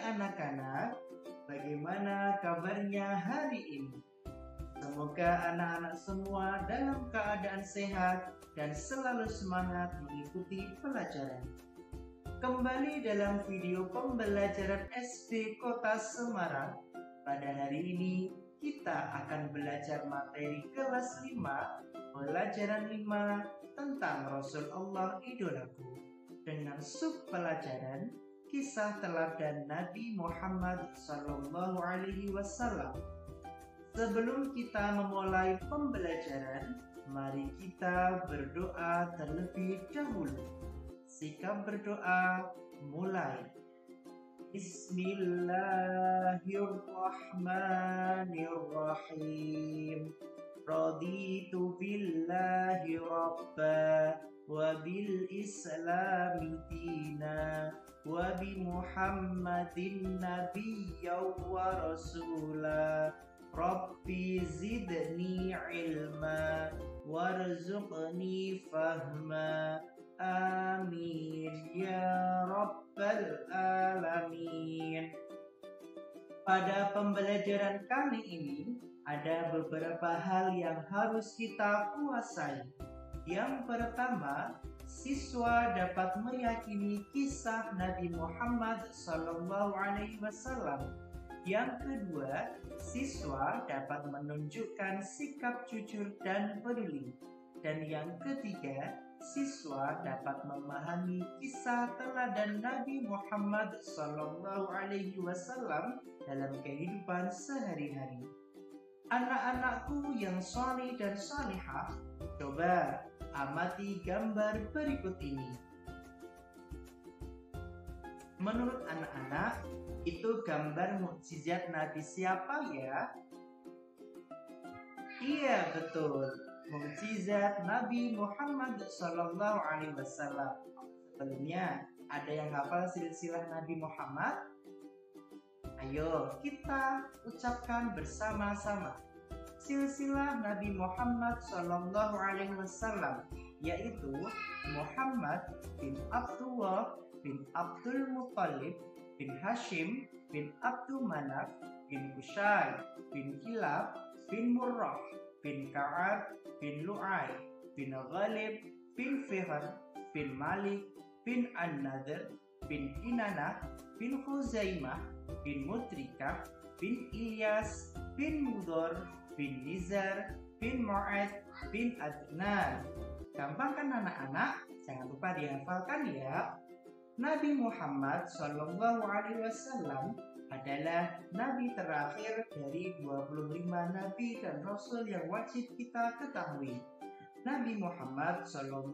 anak-anak, bagaimana kabarnya hari ini? Semoga anak-anak semua dalam keadaan sehat dan selalu semangat mengikuti pelajaran. Kembali dalam video pembelajaran SD Kota Semarang. Pada hari ini kita akan belajar materi kelas 5, pelajaran 5 tentang Rasul Allah idolaku, dengan sub pelajaran kisah teladan Nabi Muhammad SAW. Sebelum kita memulai pembelajaran, mari kita berdoa terlebih dahulu. Sikap berdoa mulai. Bismillahirrahmanirrahim. Raditu billahi rabba wa bil islami dina wa bi muhammadin nabiyya wa rasula. Rabbi zidni ilma warzuqni fahma. Amin ya rabbal alamin. Pada pembelajaran kali ini ada beberapa hal yang harus kita kuasai. Yang pertama, siswa dapat meyakini kisah Nabi Muhammad SAW. Yang kedua, siswa dapat menunjukkan sikap jujur dan peduli. Dan yang ketiga, siswa dapat memahami kisah teladan Nabi Muhammad SAW dalam kehidupan sehari-hari. Anak-anakku yang salih dan salihah, coba amati gambar berikut ini. Menurut anak-anak, itu gambar mukjizat Nabi siapa ya? Iya, betul. Mukjizat Nabi Muhammad SAW. Sebelumnya, ada yang hafal silsilah Nabi Muhammad? Ayo kita ucapkan bersama-sama. Silsilah Nabi Muhammad SAW, yaitu Muhammad bin Abdullah bin Abdul Muttalib bin Hashim bin Abdul Manaf bin Qusay bin Kilab bin Murrah bin Ka'ab bin Lu'ay bin Ghalib bin Fihr bin Malik bin An-Nadr bin Kinanah bin Khuzaimah bin Mutrikah bin Ilyas bin Mudor bin Nizar bin Mu'ad bin Adnan. Gampang kan anak-anak? Jangan lupa dihafalkan ya. Nabi Muhammad SAW adalah nabi terakhir dari 25 nabi dan rasul yang wajib kita ketahui. Nabi Muhammad SAW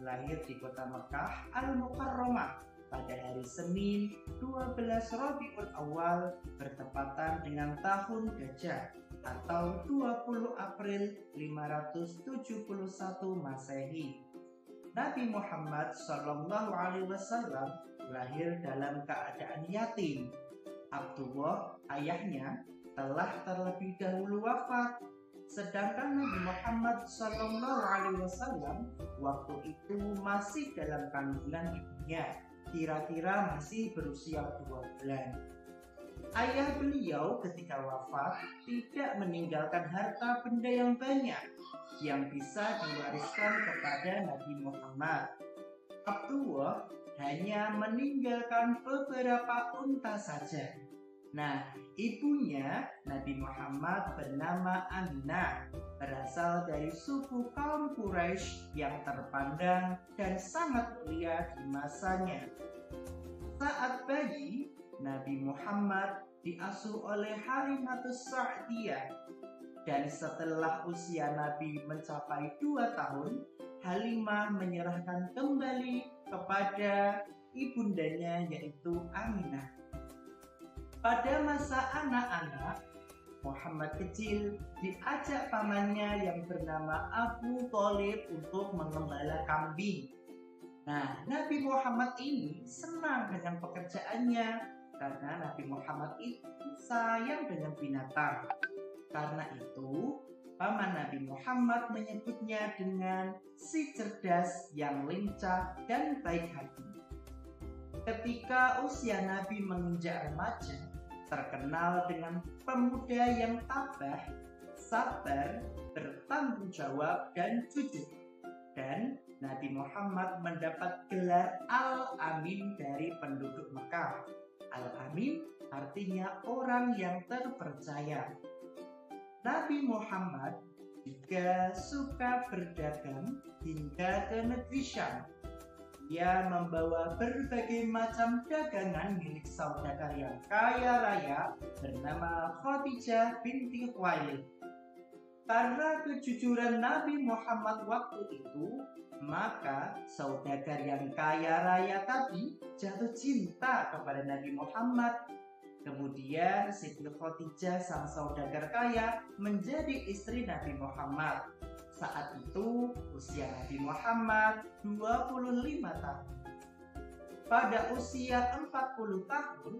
lahir di kota Mekah Al-Mukarramah pada hari Senin 12 Rabiul Awal bertepatan dengan tahun Gajah atau 20 April 571 Masehi. Nabi Muhammad SAW lahir dalam keadaan yatim. Abdullah, ayahnya, telah terlebih dahulu wafat. Sedangkan Nabi Muhammad SAW waktu itu masih dalam kandungan ibunya, kira-kira masih berusia 2 bulan. Ayah beliau ketika wafat tidak meninggalkan harta benda yang banyak yang bisa diwariskan kepada Nabi Muhammad. Abdullah hanya meninggalkan beberapa unta saja. Nah, ibunya Nabi Muhammad bernama Aminah, berasal dari suku kaum Quraisy yang terpandang dan sangat mulia di masanya. Saat bayi, Nabi Muhammad diasuh oleh Halimatus Sa'diyah. Dan setelah usia Nabi mencapai 2 tahun, Halimah menyerahkan kembali kepada ibundanya yaitu Aminah. Pada masa anak-anak, Muhammad kecil diajak pamannya yang bernama Abu Thalib untuk mengembala kambing. Nah, Nabi Muhammad ini senang dengan pekerjaannya karena Nabi Muhammad itu sayang dengan binatang. Karena itu, paman Nabi Muhammad menyebutnya dengan si cerdas yang lincah dan baik hati. Ketika usia Nabi menginjak remaja, terkenal dengan pemuda yang tabah, sabar, bertanggung jawab, dan jujur. Dan Nabi Muhammad mendapat gelar Al-Amin dari penduduk Mekah. Al-Amin artinya orang yang terpercaya. Nabi Muhammad juga suka berdagang hingga ke negeri Syam. Ia membawa berbagai macam dagangan milik saudagar yang kaya raya bernama Khadijah binti Khuwailid. Karena kejujuran Nabi Muhammad waktu itu, maka saudagar yang kaya raya tadi jatuh cinta kepada Nabi Muhammad. Kemudian Siti Khadijah sang saudagar kaya menjadi istri Nabi Muhammad. Saat itu usia Nabi Muhammad 25 tahun. Pada usia 40 tahun,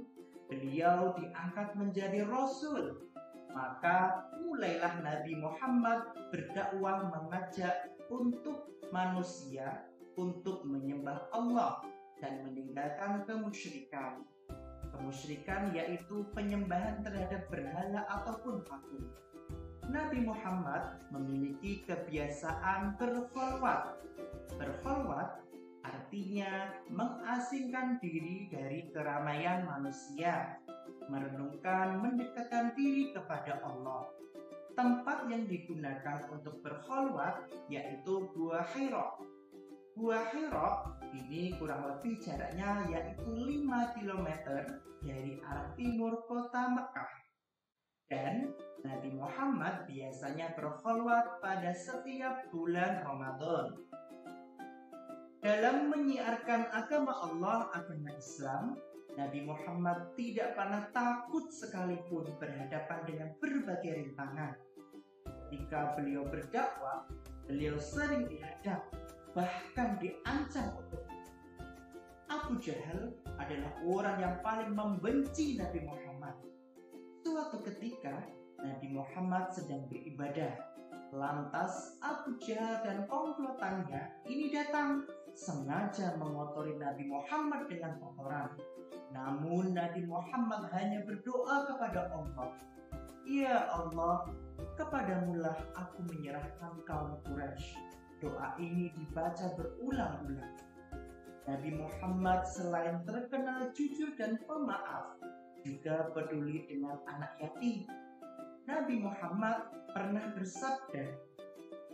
beliau diangkat menjadi Rasul. Maka mulailah Nabi Muhammad berdakwah mengajak untuk manusia untuk menyembah Allah dan meninggalkan kemusyrikan. Kemusyrikan yaitu penyembahan terhadap berhala ataupun patung. Nabi Muhammad memiliki kebiasaan berkholwat. Berkholwat artinya mengasingkan diri dari keramaian manusia, merenungkan mendekatkan diri kepada Allah. Tempat yang digunakan untuk berkholwat yaitu Gua Hira. Gua Hira ini kurang lebih jaraknya yaitu 5 km dari arah timur kota Mekah. Dan Nabi Muhammad biasanya berkholwat pada setiap bulan Ramadan. Dalam menyiarkan agama Allah, agama Islam, Nabi Muhammad tidak pernah takut sekalipun berhadapan dengan berbagai rintangan. Ketika beliau berdakwah, beliau sering dihadap, bahkan diancam untuk Abu Jahal adalah orang yang paling membenci Nabi Muhammad. Suatu ketika, Nabi Muhammad sedang beribadah. Lantas Abu Jahal dan komplotannya ini datang, sengaja mengotori Nabi Muhammad dengan kotoran. Namun Nabi Muhammad hanya berdoa kepada Allah. Ya Allah, kepadamulah aku menyerahkan kaum Quraisy. Doa ini dibaca berulang-ulang. Nabi Muhammad selain terkenal jujur dan pemaaf, juga peduli dengan anak yatim. Nabi Muhammad pernah bersabda,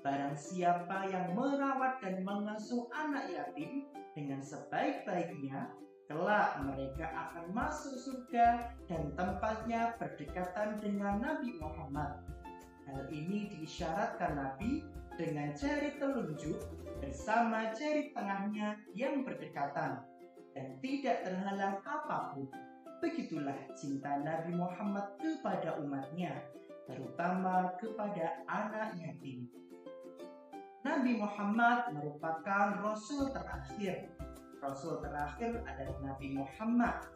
barang siapa yang merawat dan mengasuh anak yatim dengan sebaik-baiknya, kelak mereka akan masuk surga dan tempatnya berdekatan dengan Nabi Muhammad. Hal ini diisyaratkan Nabi dengan jari telunjuk bersama jari tengahnya yang berdekatan dan tidak terhalang apapun. Begitulah cinta Nabi Muhammad kepada umatnya, terutama kepada anak yatim. Nabi Muhammad merupakan Rasul terakhir. Rasul terakhir adalah Nabi Muhammad.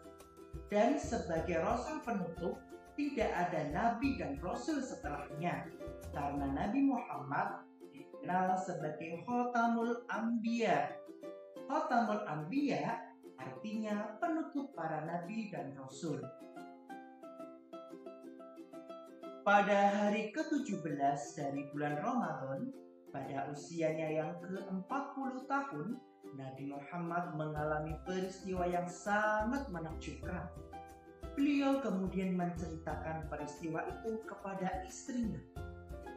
Dan sebagai Rasul penutup, tidak ada Nabi dan Rasul setelahnya. Karena Nabi Muhammad dikenal sebagai Khotamul Anbiya. Khotamul Anbiya artinya penutup para nabi dan rasul. Pada hari ke-17 dari bulan Ramadan, pada usianya yang ke-40 tahun, Nabi Muhammad mengalami peristiwa yang sangat menakjubkan. Beliau kemudian menceritakan peristiwa itu kepada istrinya.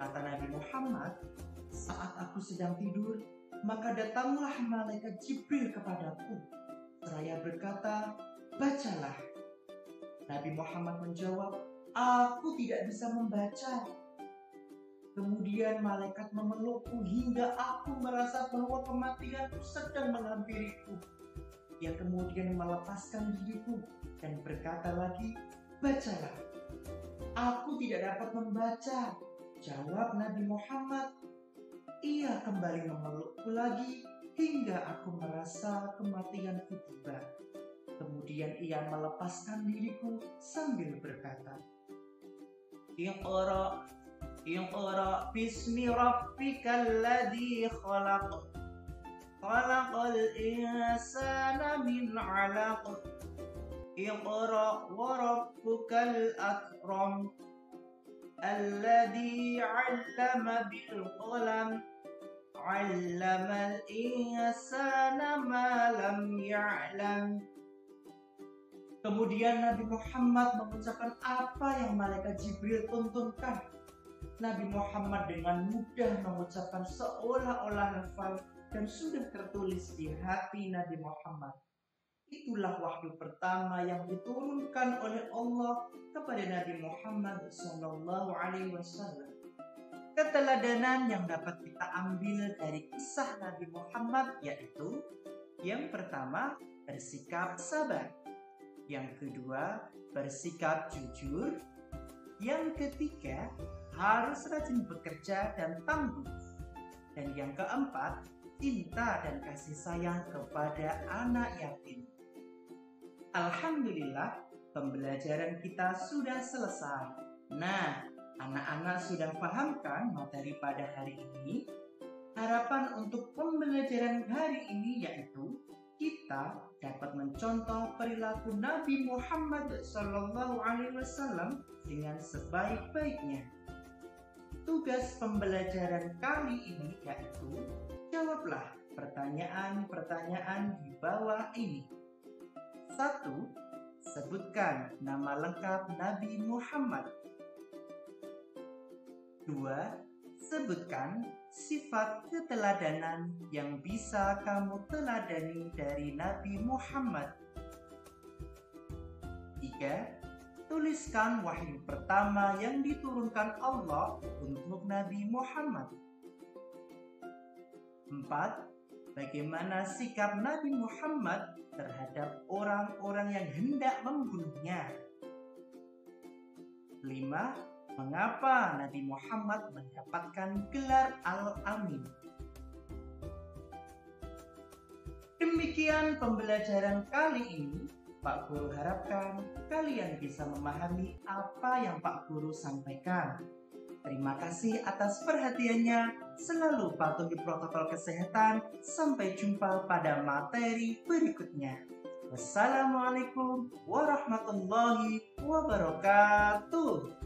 Kata Nabi Muhammad, saat aku sedang tidur, maka datanglah malaikat Jibril kepadaku. Seraya berkata, bacalah. Nabi Muhammad menjawab, aku tidak bisa membaca. Kemudian malaikat memelukku hingga aku merasa bahwa kematian sedang menghampiriku. Ia kemudian melepaskan diriku dan berkata lagi, bacalah. Aku tidak dapat membaca, jawab Nabi Muhammad. Ia kembali memelukku lagi hingga aku merasa kematianku tiba. Kemudian ia melepaskan diriku sambil berkata, Iqra bismi rabbikal ladzi khalaq. Khalaqal insana min 'alaq. Iqra wa rabbukal akram. Alladzi 'allama bil qalam. 'Allamal insana ma lam ya'lam. Kemudian Nabi Muhammad mengucapkan apa yang malaikat Jibril tuntunkan. Nabi Muhammad dengan mudah mengucapkan seolah-olah hafal dan sudah tertulis di hati Nabi Muhammad. Itulah wahyu pertama yang diturunkan oleh Allah kepada Nabi Muhammad SAW. Keteladanan yang dapat kita ambil dari kisah Nabi Muhammad yaitu yang pertama, bersikap sabar. Yang kedua, bersikap jujur. Yang ketiga, harus rajin bekerja dan tangguh. Dan yang keempat, cinta dan kasih sayang kepada anak yatim. Alhamdulillah, pembelajaran kita sudah selesai. Nah, anak-anak sudah paham kan materi pada hari ini? Harapan untuk pembelajaran hari ini yaitu kita dapat mencontoh perilaku Nabi Muhammad SAW dengan sebaik-baiknya. Tugas pembelajaran kali ini yaitu jawablah pertanyaan-pertanyaan di bawah ini. 1. Sebutkan nama lengkap Nabi Muhammad. 2. Sebutkan sifat keteladanan yang bisa kamu teladani dari Nabi Muhammad. 3. Tuliskan wahyu pertama yang diturunkan Allah untuk Nabi Muhammad. 4. Bagaimana sikap Nabi Muhammad terhadap orang-orang yang hendak membunuhnya. 5. Mengapa Nabi Muhammad mendapatkan gelar Al-Amin? Demikian pembelajaran kali ini. Pak Guru harapkan kalian bisa memahami apa yang Pak Guru sampaikan. Terima kasih atas perhatiannya. Selalu patuhi protokol kesehatan. Sampai jumpa pada materi berikutnya. Wassalamualaikum warahmatullahi wabarakatuh.